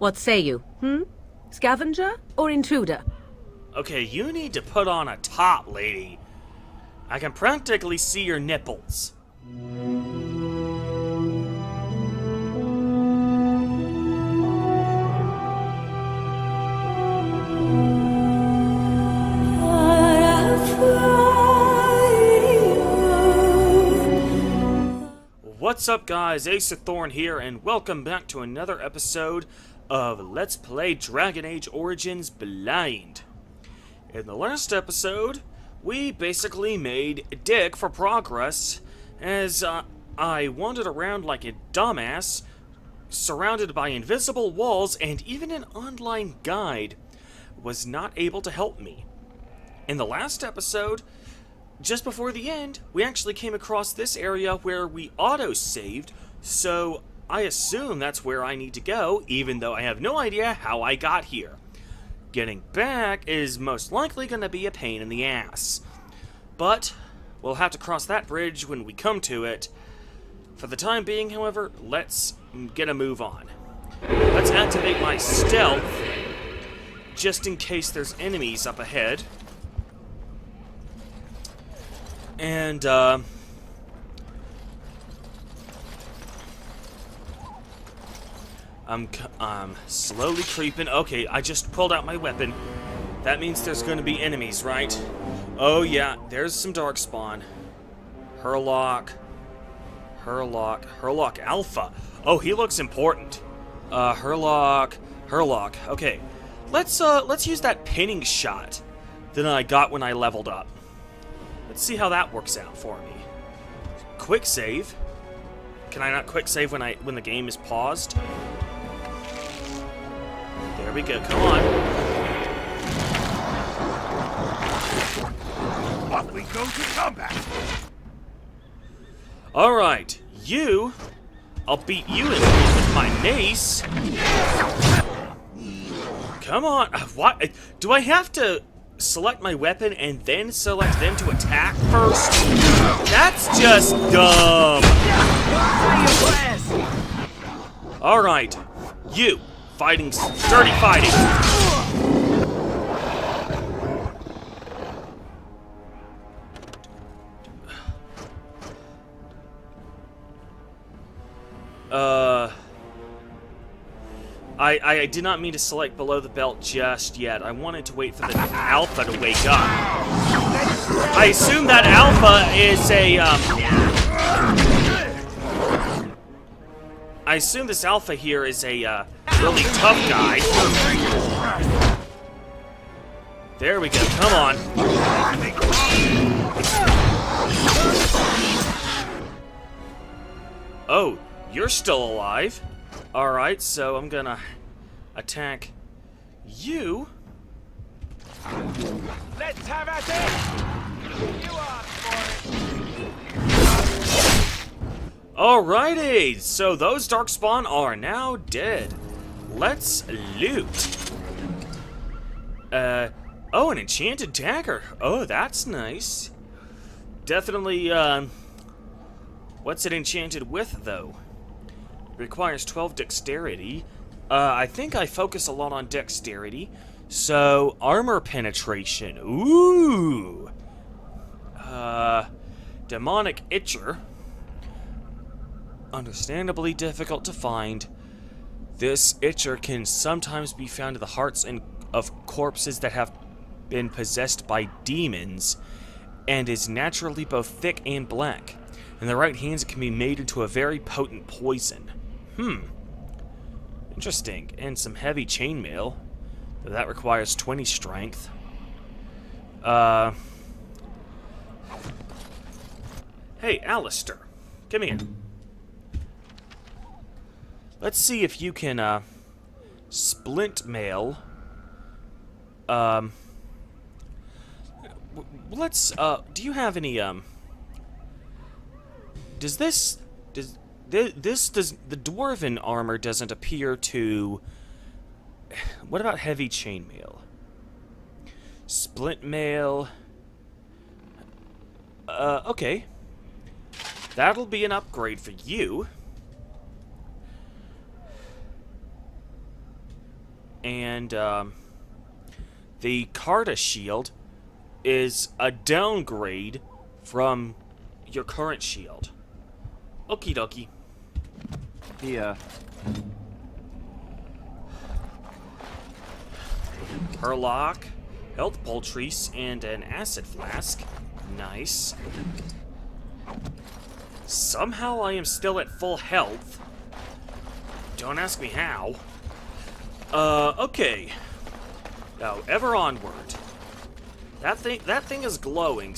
What say you, Scavenger or intruder? Okay, you need to put on a top, lady. I can practically see your nipples. What's up, guys? Ace of Thorn here, and welcome back to another episode of Let's Play Dragon Age Origins Blind. In the last episode, we basically made dig for progress as I wandered around like a dumbass, surrounded by invisible walls, and even an online guide was not able to help me. In the last episode, just before the end, we actually came across this area where we auto-saved, so I assume that's where I need to go, even though I have no idea how I got here. Getting back is most likely going to be a pain in the ass. But we'll have to cross that bridge when we come to it. For the time being, however, let's get a move on. Let's activate my stealth, just in case there's enemies up ahead. And, I'm slowly creeping. Okay, I just pulled out my weapon. That means there's going to be enemies, right? Oh, yeah, there's some darkspawn. Herlock Alpha. Oh, he looks important. Herlock. Okay, let's use that pinning shot that I got when I leveled up. Let's see how that works out for me. Quick save. Can I not quick save when the game is paused? There we go. Come on. Up we go to combat. All right, I'll beat you in with my mace. Come on. What? Do I have to select my weapon and then select them to attack first? That's just dumb. Alright, you fighting dirty fighting. I did not mean to select below the belt just yet. I wanted to wait for the alpha to wake up. I assume that alpha is I assume this alpha here is a really tough guy. There we go. Come on. Oh, you're still alive. Alright, so I'm gonna attack you. Let's have at it. You are Alrighty, so those darkspawn are now dead. Let's loot. Oh, an enchanted dagger. Oh, that's nice. Definitely, what's it enchanted with, though? Requires 12 dexterity. I think I focus a lot on dexterity. So, armor penetration. Ooh. Demonic itcher. Understandably difficult to find. This itcher can sometimes be found in the hearts of corpses that have been possessed by demons, and is naturally both thick and black. In the right hands, it can be made into a very potent poison. Interesting. And some heavy chainmail. That requires 20 strength. Hey, Alistair. Come here. Let's see if you can, splint mail. Let's, do you have any, does the dwarven armor doesn't appear to... What about heavy chainmail? Splint mail. Okay. That'll be an upgrade for you. And the Carta shield is a downgrade from your current shield. Okie dokie. Here. Perlock, health poultice, and an acid flask. Nice. Somehow I am still at full health. Don't ask me how. Okay. Now, ever onward. That thing is glowing.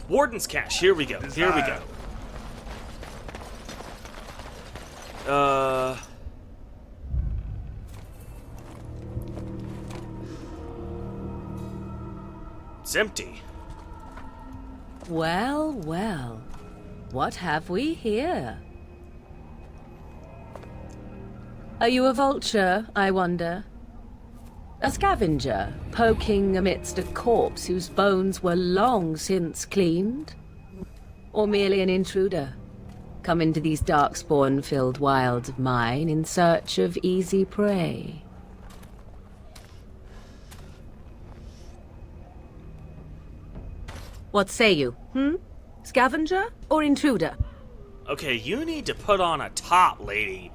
Warden's Cache, here we go. Here we go. It's empty. Well, well. What have we here? Are you a vulture, I wonder? A scavenger, poking amidst a corpse whose bones were long since cleaned? Or merely an intruder, come into these darkspawn-filled wilds of mine in search of easy prey? What say you, Scavenger or intruder? Okay, you need to put on a top, lady.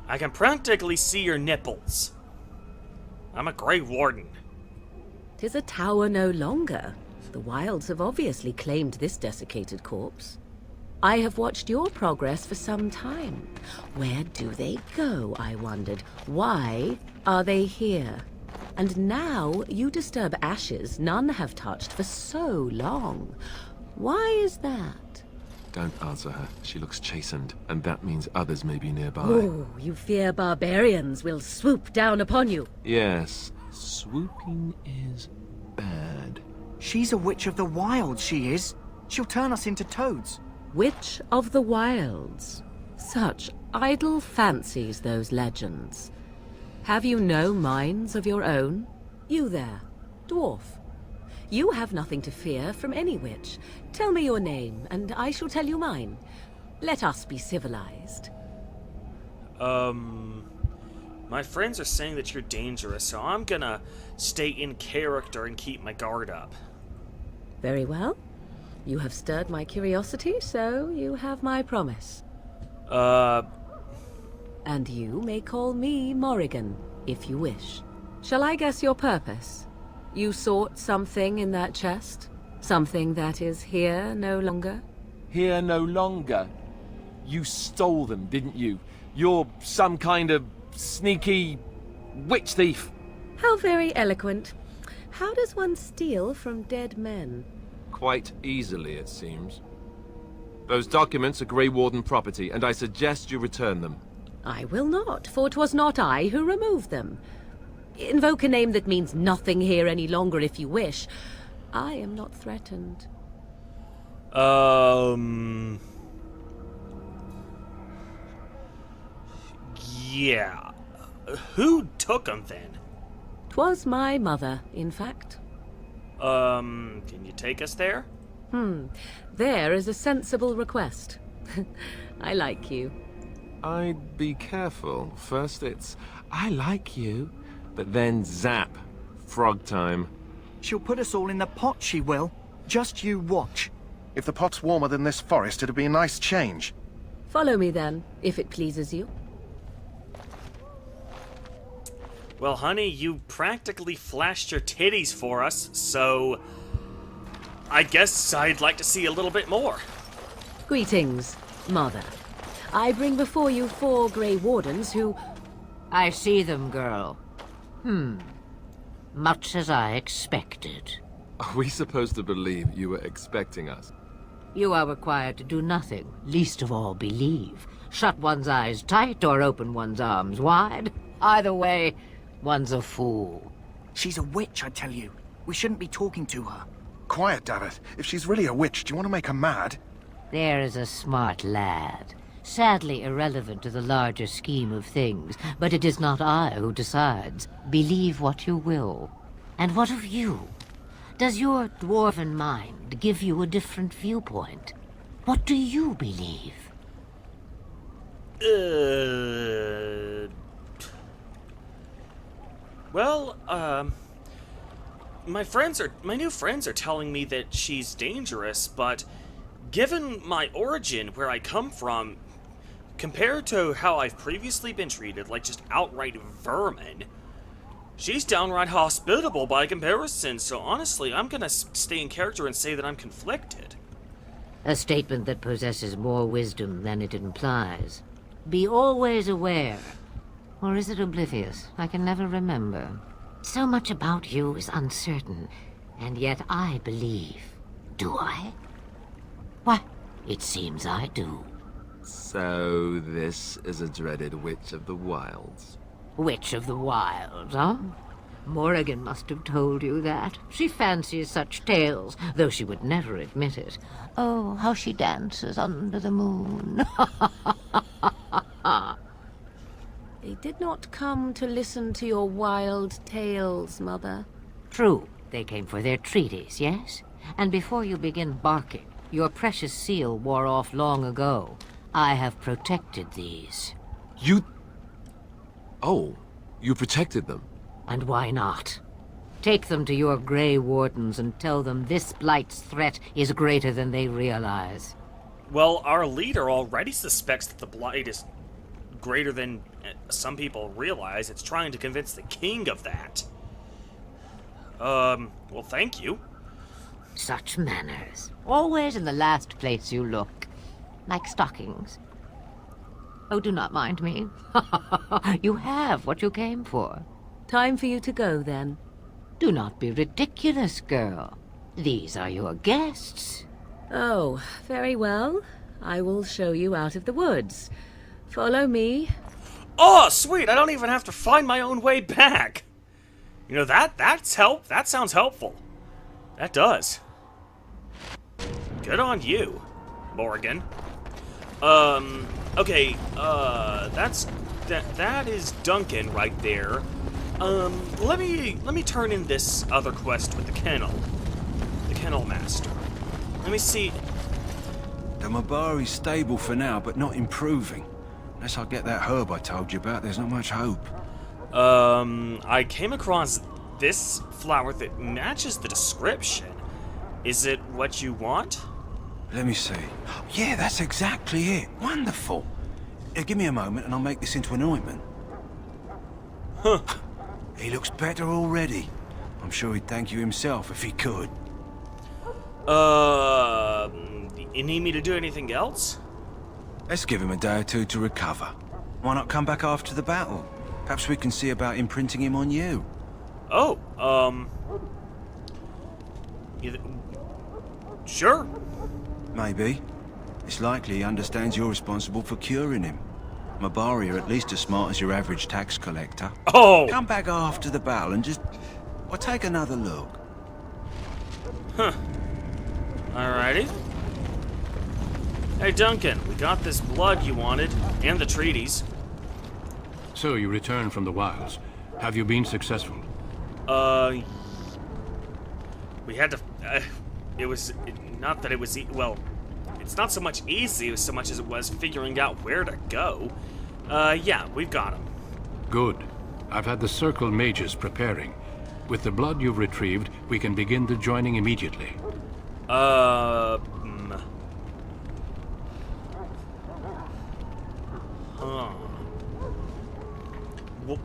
I can practically see your nipples. I'm a Grey Warden. 'Tis a tower no longer. The wilds have obviously claimed this desiccated corpse. I have watched your progress for some time. Where do they go, I wondered? Why are they here? And now you disturb ashes none have touched for so long. Why is that? Don't answer her. She looks chastened, and that means others may be nearby. Oh, you fear barbarians will swoop down upon you. Yes, swooping is bad. She's a witch of the wild, she is. She'll turn us into toads. Witch of the Wilds. Such idle fancies, those legends. Have you no minds of your own? You there, dwarf. You have nothing to fear from any witch. Tell me your name, and I shall tell you mine. Let us be civilized. My friends are saying that you're dangerous, so I'm gonna stay in character and keep my guard up. Very well. You have stirred my curiosity, so you have my promise. And you may call me Morrigan, if you wish. Shall I guess your purpose? You sought something in that chest? Something that is here no longer? Here no longer? You stole them, didn't you? You're some kind of sneaky witch thief. How very eloquent. How does one steal from dead men? Quite easily, it seems. Those documents are Grey Warden property, and I suggest you return them. I will not, for 'twas not I who removed them. Invoke a name that means nothing here any longer if you wish. I am not threatened. Yeah. Who took them then? 'Twas my mother, in fact. Can you take us there? There is a sensible request. I like you. I'd be careful. First it's, I like you, but then zap. Frog time. She'll put us all in the pot, she will. Just you watch. If the pot's warmer than this forest, it'd be a nice change. Follow me then, if it pleases you. Well, honey, you practically flashed your titties for us, so I guess I'd like to see a little bit more. Greetings, Mother. I bring before you 4 Grey Wardens who... I see them, girl. Much as I expected. Are we supposed to believe you were expecting us? You are required to do nothing, least of all believe. Shut one's eyes tight or open one's arms wide. Either way, one's a fool. She's a witch, I tell you. We shouldn't be talking to her. Quiet, Dareth. If she's really a witch, do you want to make her mad? There is a smart lad. Sadly irrelevant to the larger scheme of things, but it is not I who decides. Believe what you will. And what of you? Does your dwarven mind give you a different viewpoint? What do you believe? Well, my new friends are telling me that she's dangerous, but given my origin, where I come from, compared to how I've previously been treated, like just outright vermin, she's downright hospitable by comparison, so honestly, I'm gonna stay in character and say that I'm conflicted. A statement that possesses more wisdom than it implies. Be always aware. Or is it oblivious? I can never remember. So much about you is uncertain, and yet I believe. Do I? Why, it seems I do. So this is a dreaded witch of the wilds. Witch of the Wilds, huh? Morrigan must have told you that. She fancies such tales, though she would never admit it. Oh, how she dances under the moon. They did not come to listen to your wild tales, Mother. True, they came for their treaties, yes? And before you begin barking, your precious seal wore off long ago. I have protected these. You... Oh, you protected them. And why not? Take them to your Grey Wardens and tell them this Blight's threat is greater than they realize. Well, our leader already suspects that the Blight is greater than some people realize. It's trying to convince the king of that. Well, thank you. Such manners. Always in the last place you look. Like stockings. Oh, do not mind me. You have what you came for. Time for you to go, then. Do not be ridiculous, girl. These are your guests. Oh, very well. I will show you out of the woods. Follow me. Oh, sweet! I don't even have to find my own way back. You know, that sounds helpful. That does. Good on you, Morgan. Okay, that is Duncan right there. Let me turn in this other quest with the kennel master. Let me see. The Mabari's stable for now, but not improving. Unless I get that herb I told you about, there's not much hope. I came across this flower that matches the description. Is it what you want? Let me see. Yeah, that's exactly it. Wonderful. Give me a moment and I'll make this into an ointment. Huh. He looks better already. I'm sure he'd thank you himself if he could. You need me to do anything else? Let's give him a day or two to recover. Why not come back after the battle? Perhaps we can see about imprinting him on you. Oh, sure. Maybe. It's likely he understands you're responsible for curing him. Mabari are at least as smart as your average tax collector. Oh! Come back after the battle and just... well, take another look. Huh. Alrighty. Hey, Duncan, we got this blood you wanted, and the treaties. So you returned from the wilds. Have you been successful? We had to... it was... not that it was... well, it's not so much easy so much as it was figuring out where to go. Yeah, we've got him. Good. I've had the Circle mages preparing. With the blood you've retrieved, we can begin the joining immediately.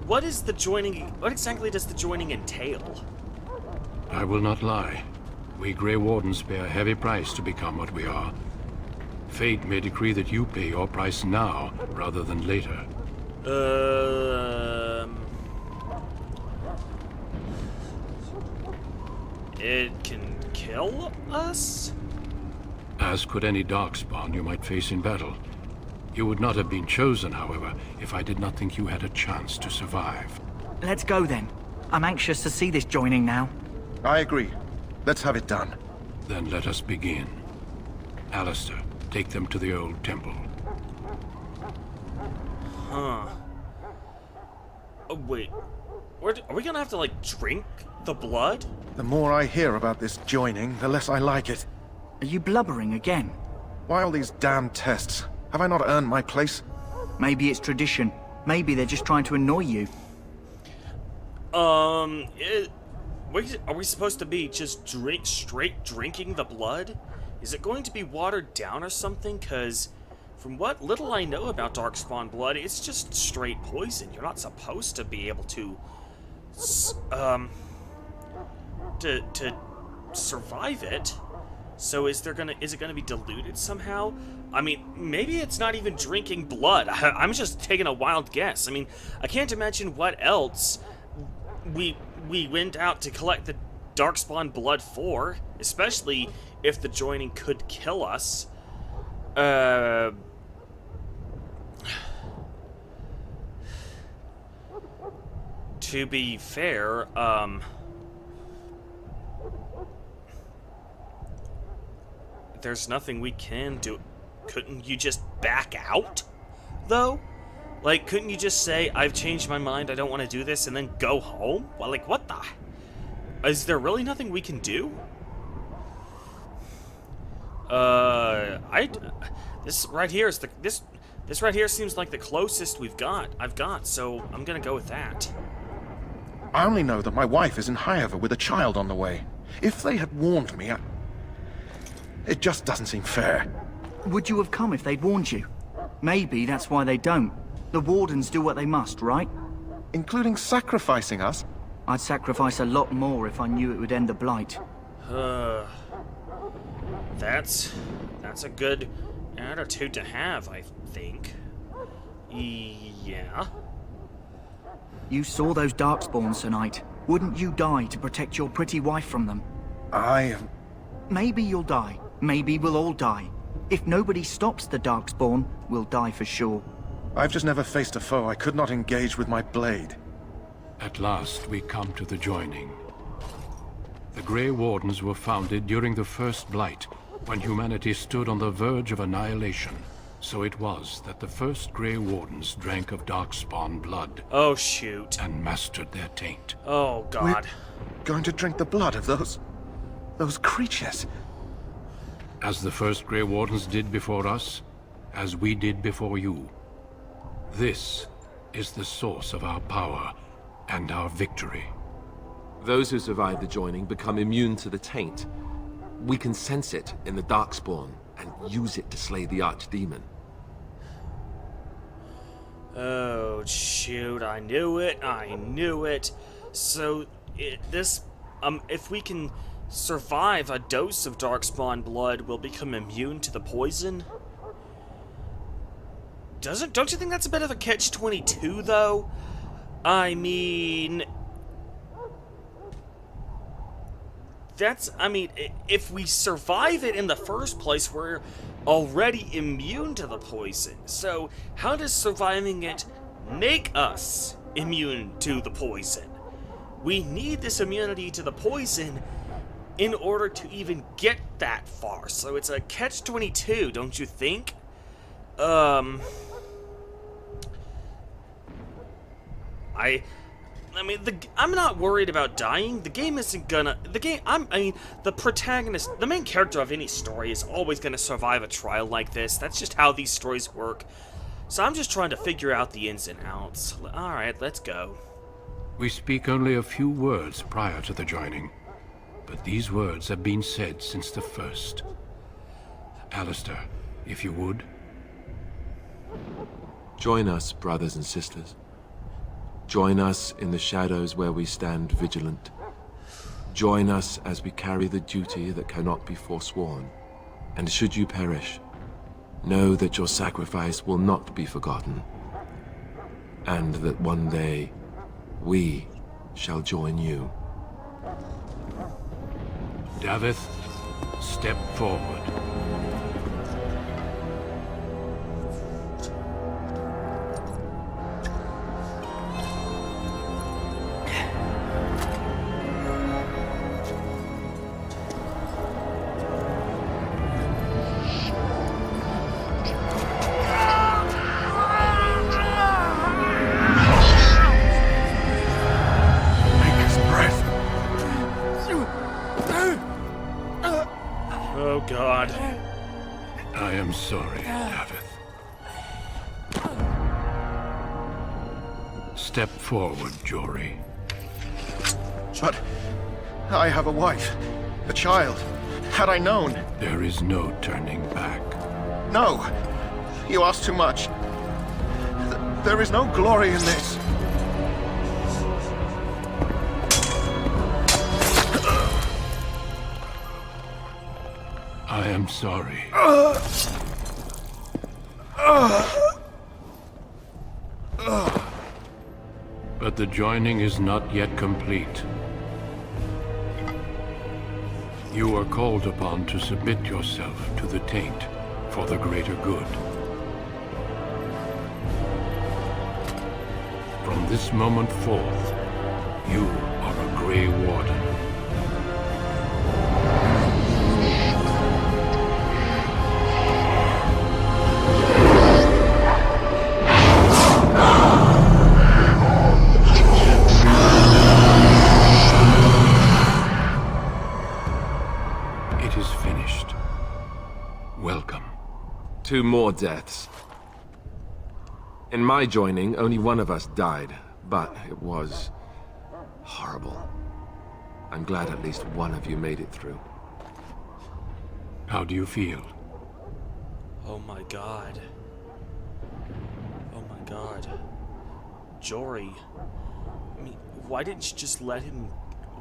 What is the joining... what exactly does the joining entail? I will not lie. We Grey Wardens pay a heavy price to become what we are. Fate may decree that you pay your price now, rather than later. It can kill us? As could any darkspawn you might face in battle. You would not have been chosen, however, if I did not think you had a chance to survive. Let's go then. I'm anxious to see this joining now. I agree. Let's have it done. Then let us begin. Alistair, take them to the old temple. Huh. Oh, wait. Are we gonna have to, like, drink the blood? The more I hear about this joining, the less I like it. Are you blubbering again? Why all these damn tests? Have I not earned my place? Maybe it's tradition. Maybe they're just trying to annoy you. Are we supposed to be just straight drinking the blood? Is it going to be watered down or something? Because from what little I know about Darkspawn blood, it's just straight poison. You're not supposed to be able to survive it. So is it gonna be diluted somehow? I mean, maybe it's not even drinking blood. I'm just taking a wild guess. I mean, I can't imagine what else we went out to collect the Darkspawn blood for, especially if the joining could kill us. To be fair, there's nothing we can do. Couldn't you just back out, though? Like, couldn't you just say, I've changed my mind, I don't want to do this, and then go home? Well, like, what the? Is there really nothing we can do? This right here is this right here seems like the closest I've got, so I'm gonna go with that. I only know that my wife is in Highover with a child on the way. If they had warned me, it just doesn't seem fair. Would you have come if they'd warned you? Maybe that's why they don't. The Wardens do what they must, right? Including sacrificing us? I'd sacrifice a lot more if I knew it would end the Blight. That's a good attitude to have, I think. Yeah. You saw those Darkspawns tonight. Wouldn't you die to protect your pretty wife from them? Maybe you'll die. Maybe we'll all die. If nobody stops the Darkspawn, we'll die for sure. I've just never faced a foe I could not engage with my blade. At last we come to the joining. The Grey Wardens were founded during the First Blight, when humanity stood on the verge of annihilation. So it was that the first Grey Wardens drank of Darkspawn blood. Oh, shoot. And mastered their taint. Oh, God. We're going to drink the blood of those creatures. As the first Grey Wardens did before us, as we did before you. This is the source of our power and our victory. Those who survive the joining become immune to the taint. We can sense it in the Darkspawn and use it to slay the Archdemon. Oh, shoot, I knew it. So, if we can survive a dose of Darkspawn blood, we'll become immune to the poison? Don't you think that's a bit of a catch-22, though? I mean... if we survive it in the first place, we're already immune to the poison. So, how does surviving it make us immune to the poison? We need this immunity to the poison in order to even get that far. So it's a catch-22, don't you think? I'm not worried about dying. The game isn't gonna... the protagonist, the main character of any story is always gonna survive a trial like this. That's just how these stories work. So I'm just trying to figure out the ins and outs. Alright, let's go. We speak only a few words prior to the joining, but these words have been said since the first. Alistair, if you would. Join us, brothers and sisters. Join us in the shadows where we stand vigilant. Join us as we carry the duty that cannot be forsworn. And should you perish, know that your sacrifice will not be forgotten. And that one day, we shall join you. Davith, step forward. Oh, God. I am sorry, Davith. Step forward, Jory. But I have a wife, a child. Had I known... There is no turning back. No! You ask too much. There is no glory in this. I am sorry. But the joining is not yet complete. You are called upon to submit yourself to the taint for the greater good. From this moment forth, you are a Grey Warden. It is finished. Welcome. 2 more deaths. In my joining, only one of us died, but it was horrible. I'm glad at least one of you made it through. How do you feel? Oh my god. Oh my god. Jory. I mean, why didn't you just let him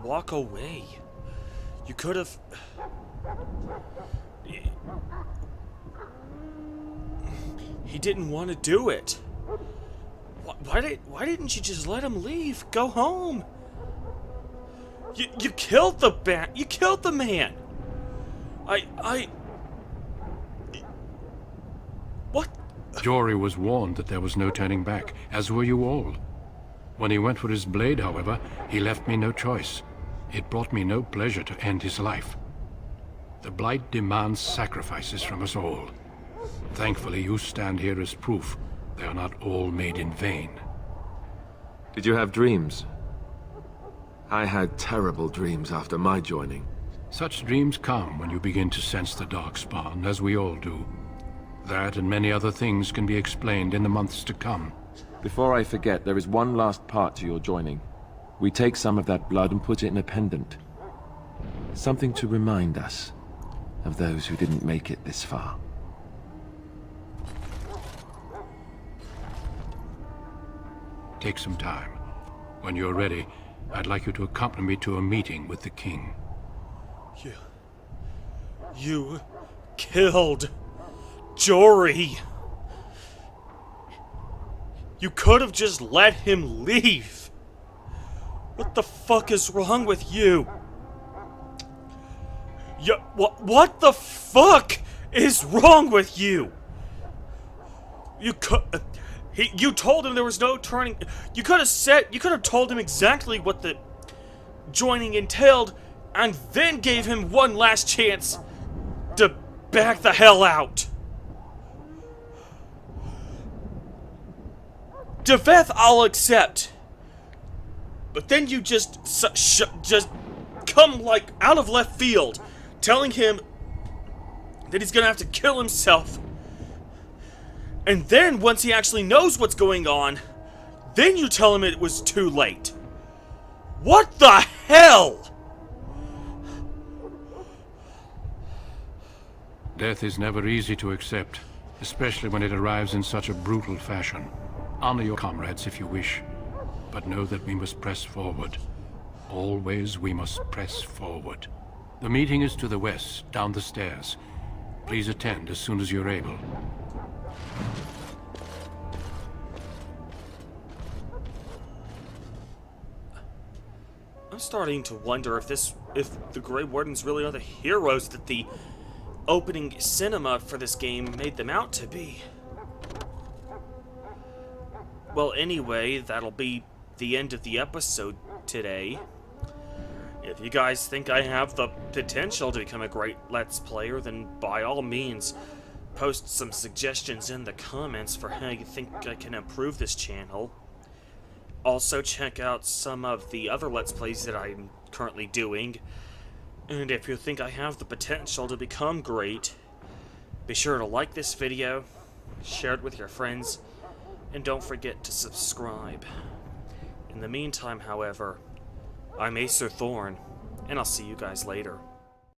walk away? You could have... He didn't want to do it. Why didn't you just let him leave? Go home. You killed the You killed the man. What? Jory was warned that there was no turning back, as were you all. When he went for his blade, however, he left me no choice. It brought me no pleasure to end his life. The Blight demands sacrifices from us all. Thankfully, you stand here as proof they are not all made in vain. Did you have dreams? I had terrible dreams after my joining. Such dreams come when you begin to sense the Darkspawn, as we all do. That and many other things can be explained in the months to come. Before I forget, there is one last part to your joining. We take some of that blood and put it in a pendant. Something to remind us of those who didn't make it this far. Take some time. When you're ready, I'd like you to accompany me to a meeting with the king. You killed Jory. You could have just let him leave. What the fuck is wrong with you? What the fuck is wrong with you? You told him there was no turning. You could have told him exactly what the joining entailed, and then gave him one last chance to back the hell out. Deveth, I'll accept, but then you just come like out of left field, telling him that he's gonna have to kill himself. And then, once he actually knows what's going on, then you tell him it was too late. What the hell? Death is never easy to accept, especially when it arrives in such a brutal fashion. Honor your comrades if you wish, but know that we must press forward. Always we must press forward. The meeting is to the west, down the stairs. Please attend as soon as you're able. I'm starting to wonder if the Grey Wardens really are the heroes that the opening cinema for this game made them out to be. Well, anyway, that'll be the end of the episode today. If you guys think I have the potential to become a great Let's Player, then by all means, post some suggestions in the comments for how you think I can improve this channel. Also, check out some of the other Let's Plays that I'm currently doing. And if you think I have the potential to become great, be sure to like this video, share it with your friends, and don't forget to subscribe. In the meantime, however, I'm Acer Thorn, and I'll see you guys later.